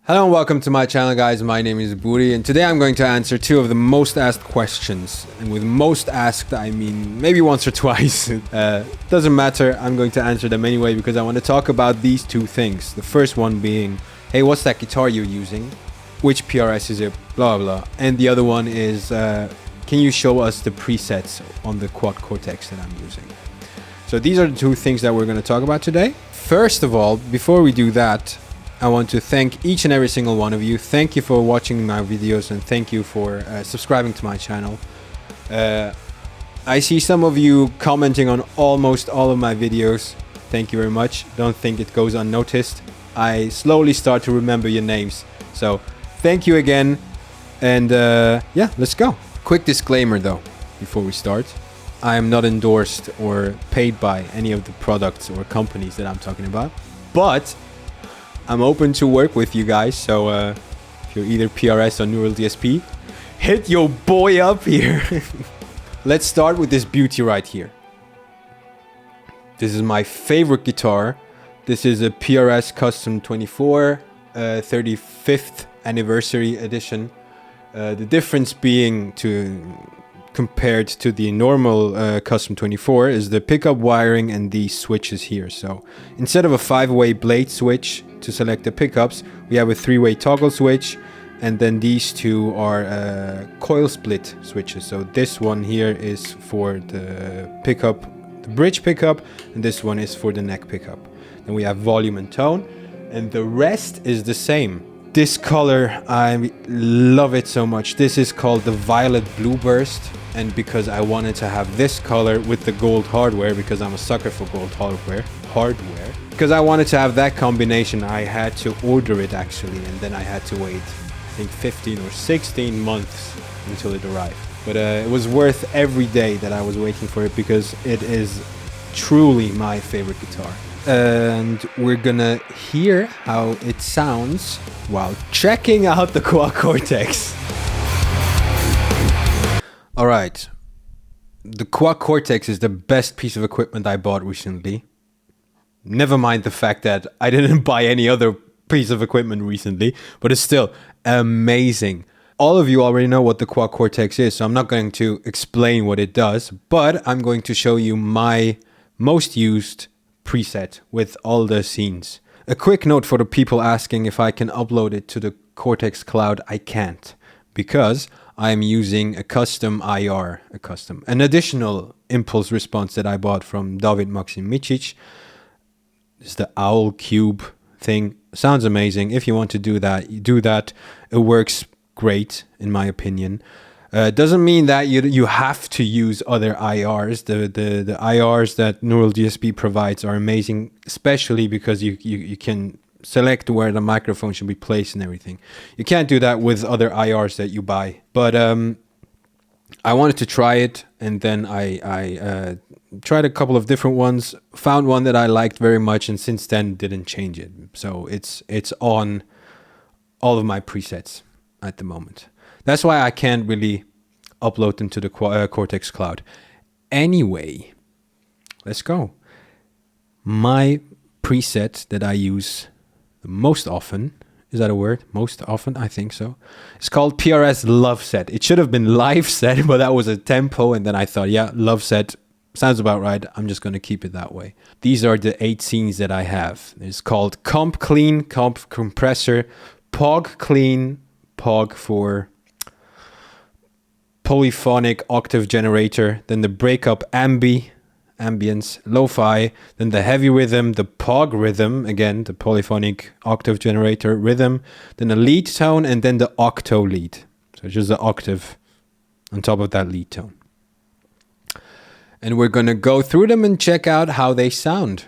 Hello and welcome to my channel, guys. My name is Buri, and today I'm going to answer two of the most asked questions. And with most asked, I mean maybe once or twice. Doesn't matter, I'm going to answer them anyway because I want to talk about these two things. The first one being, hey, what's that guitar you're using? Which PRS is it? Blah, blah. And the other one is, can you show us the presets on the Quad Cortex that I'm using? So these are the two things that we're going to talk about today. First of all, before we do that, I want to thank each and every single one of you. Thank you for watching my videos and thank you for subscribing to my channel. I see some of you commenting on almost all of my videos. Thank you very much. Don't think it goes unnoticed. I slowly start to remember your names. So thank you again. And yeah, let's go. Quick disclaimer though, before we start. I am not endorsed or paid by any of the products or companies that I'm talking about. But I'm open to work with you guys, so if you're either PRS or neuraldsp, hit your boy up here. Let's start with this beauty right here. This is my favorite guitar. This is a PRS Custom 24 35th anniversary edition. The difference being compared to the normal Custom 24 is the pickup wiring and these switches here. So instead of a 5-way blade switch to select the pickups, we have a 3-way toggle switch, and then these two are coil split switches. So this one here is for the pickup, the bridge pickup, and this one is for the neck pickup. Then we have volume and tone, and the rest is the same. This color, I love it so much. This is called the Violet Blue Burst, and because I wanted to have this color with the gold hardware, because I'm a sucker for gold hardware, because I wanted to have that combination, I had to order it actually, and then I had to wait, I think 15 or 16 months until it arrived. But it was worth every day that I was waiting for it because it is truly my favorite guitar. And we're gonna hear how it sounds while checking out the Quad Cortex. Alright, the Quad Cortex is the best piece of equipment I bought recently. Never mind the fact that I didn't buy any other piece of equipment recently, but it's still amazing. All of you already know what the Quad Cortex is, so I'm not going to explain what it does, but I'm going to show you my most used preset with all the scenes. A quick note for the people asking if I can upload it to the Cortex cloud. I can't, because I'm using a custom IR, an additional impulse response that I bought from David Maxim Micic. It's the Owl Cube thing. Sounds amazing. If you want to do that, you do that. It works great, in my opinion. Doesn't mean that you have to use other IRs. The IRs that neuraldsp provides are amazing, especially because you can select where the microphone should be placed and everything. You can't do that with other IRs that you buy. But I wanted to try it, and then I tried a couple of different ones, found one that I liked very much, and since then didn't change it. So it's on all of my presets at the moment. That's why I can't really upload them to the Cortex cloud. Anyway, let's go. My preset that I use the most often, is that a word? Most often? I think so. It's called PRS Love Set. It should have been Live Set, but that was a tempo, and then I thought, yeah, Love Set sounds about right. I'm just going to keep it that way. These are the 8 scenes that I have. It's called Comp Clean, Comp Compressor, POG Clean, POG for polyphonic octave generator, then the Breakup Ambi, ambience, LoFi, then the heavy rhythm, the POG Rhythm, again, the polyphonic octave generator rhythm, then the lead tone, and then the Octo Lead. So just the octave on top of that lead tone. And we're going to go through them and check out how they sound.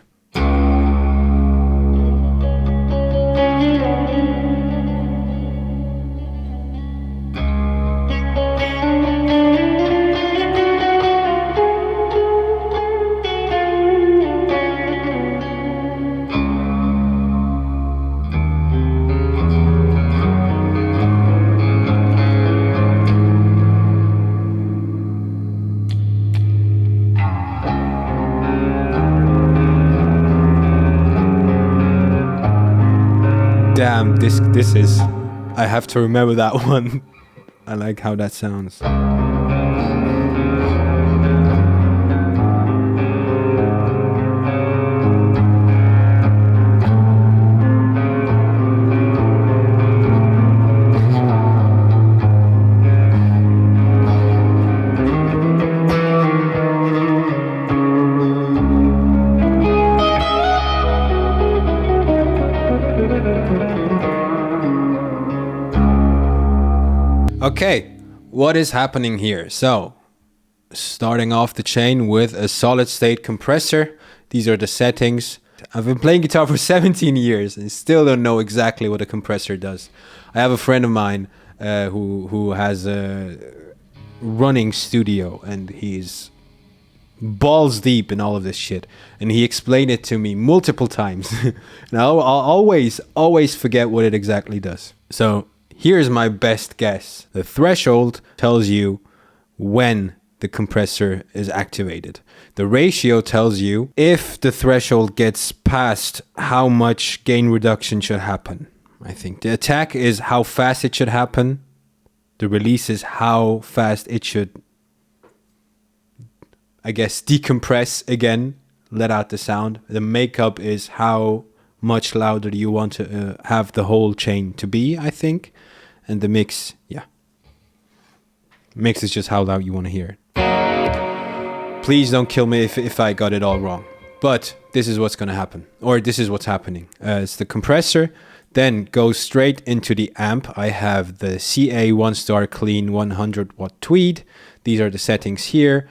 Damn, this is... I have to remember that one. I like how that sounds. Okay, what is happening here? So, starting off the chain with a solid state compressor. These are the settings. I've been playing guitar for 17 years and still don't know exactly what a compressor does. I have a friend of mine who has a running studio and he's balls deep in all of this shit. And he explained it to me multiple times. And I'll always forget what it exactly does. So, here's my best guess. The threshold tells you when the compressor is activated. The ratio tells you if the threshold gets past how much gain reduction should happen. I think the attack is how fast it should happen. The release is how fast it should, I guess, decompress again, let out the sound. The makeup is how much louder you want to have the whole chain to be, I think. And the mix, yeah. Mix is just how loud you want to hear it. Please don't kill me if I got it all wrong. But this is what's going to happen. Or this is what's happening. It's the compressor. Then goes straight into the amp. I have the CA 1-star clean 100 watt tweed. These are the settings here.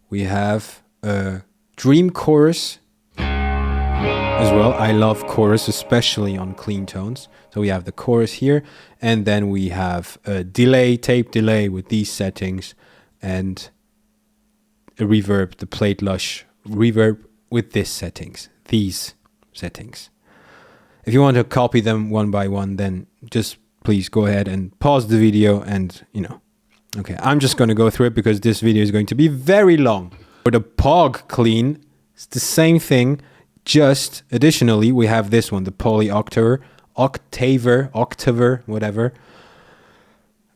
We have a Dream Chorus as well. I love chorus, especially on clean tones. So we have the chorus here, and then we have a delay, tape delay with these settings, and a reverb, the plate lush reverb with these settings. If you want to copy them one by one, then just please go ahead and pause the video and, okay, I'm just going to go through it because this video is going to be very long. For the POG Clean, it's the same thing. Just additionally, we have this one, the Poly Octaver, whatever.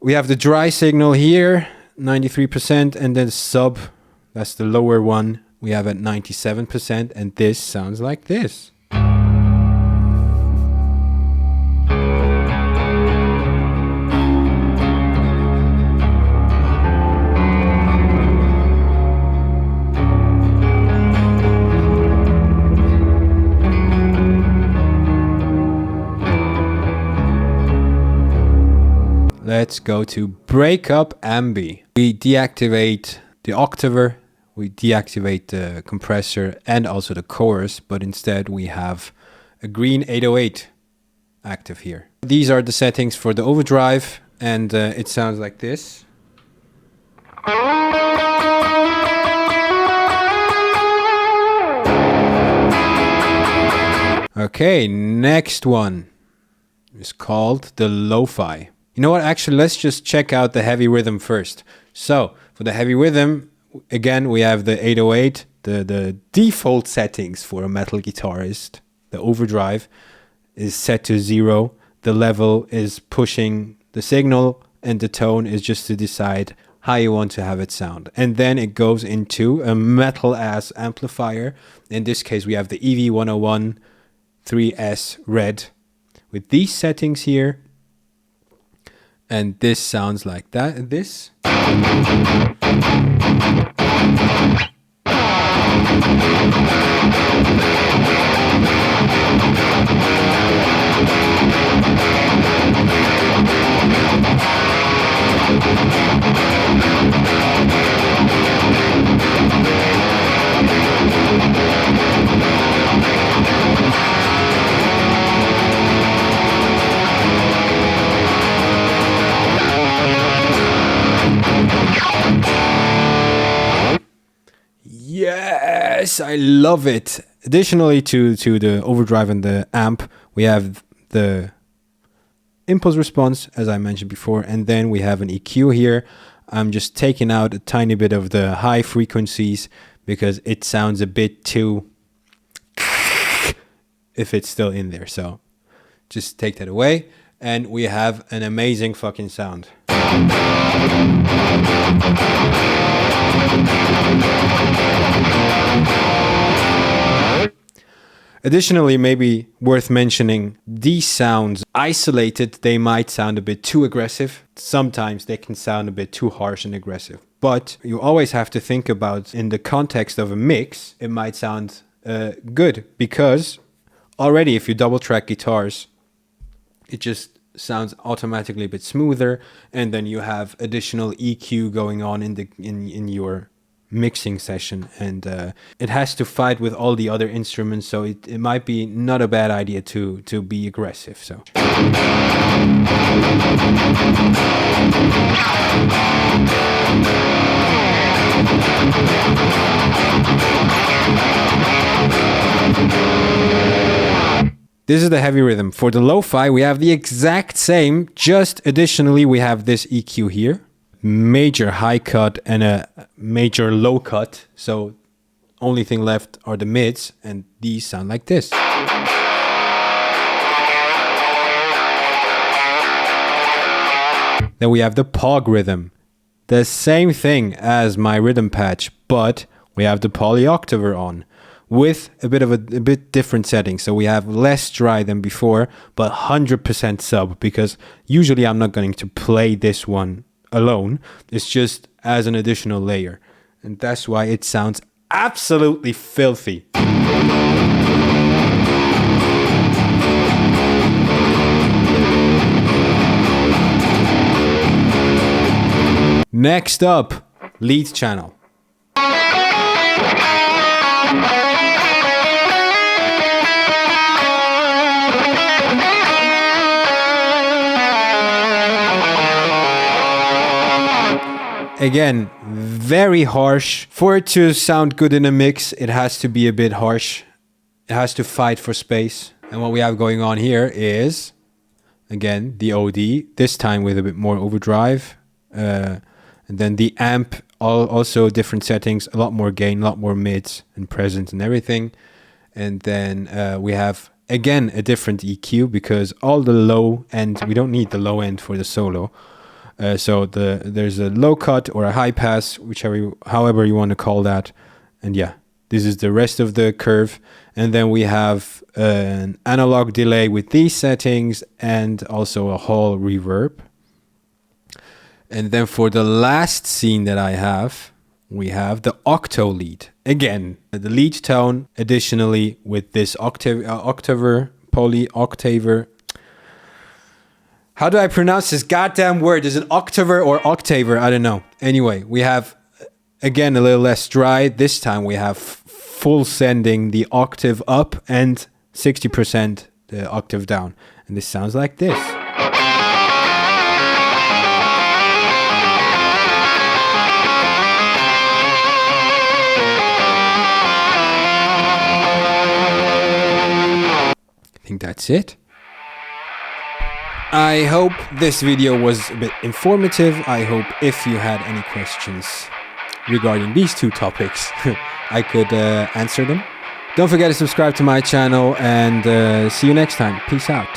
We have the dry signal here, 93%, and then sub, that's the lower one, we have at 97%, and this sounds like this. Let's go to Breakup Ambi. We deactivate the octaver, we deactivate the compressor and also the chorus, but instead we have a green 808 active here. These are the settings for the overdrive, and it sounds like this. Okay, next one is called the LoFi. You know what, actually, let's just check out the heavy rhythm first. So, for the heavy rhythm, again, we have the 808, the default settings for a metal guitarist. The overdrive is set to 0. The level is pushing the signal, and the tone is just to decide how you want to have it sound. And then it goes into a metal-ass amplifier. In this case, we have the EV101 3S Red with these settings here. And this sounds like that. This. Yes, I love it. Additionally to the overdrive and the amp, we have the impulse response, as I mentioned before, and then we have an EQ here. I'm just taking out a tiny bit of the high frequencies because it sounds a bit too if it's still in there. So just take that away, and we have an amazing fucking sound. Additionally, maybe worth mentioning, these sounds isolated, they might sound a bit too aggressive. Sometimes they can sound a bit too harsh and aggressive. But you always have to think about, in the context of a mix, it might sound good, because already if you double track guitars, it just sounds automatically a bit smoother, and then you have additional EQ going on in your mixing session, and it has to fight with all the other instruments, so it might be not a bad idea to be aggressive. So this is the heavy rhythm. For the lo-fi, we have the exact same, just additionally we have this EQ here. Major high cut and a major low cut, so only thing left are the mids, and these sound like this. Then we have the POG Rhythm, the same thing as my rhythm patch, but we have the polyoctaver on with a bit different settings. So we have less dry than before, but 100% sub, because usually I'm not going to play this one alone. It's just as an additional layer, and that's why it sounds absolutely filthy. Next up, lead channel. Again, very harsh. For it to sound good in a mix, it has to be a bit harsh. It has to fight for space. And what we have going on here is, again, the OD, this time with a bit more overdrive. And then the amp, also different settings, a lot more gain, a lot more mids and presence and everything. And then we have, again, a different EQ, because all the low end, we don't need the low end for the solo. So there's a low cut or a high pass, however you want to call that. And yeah, this is the rest of the curve. And then we have an analog delay with these settings, and also a Hall reverb. And then for the last scene that I have, we have the Octo Lead. Again, the lead tone, additionally with this octaver, polyoctaver. How do I pronounce this goddamn word? Is it octaver or octaver? I don't know. Anyway, we have, again, a little less dry. This time we have full sending the octave up and 60% the octave down. And this sounds like this. I think that's it. I hope this video was a bit informative. I hope if you had any questions regarding these two topics, I could answer them. Don't forget to subscribe to my channel, and see you next time. Peace out.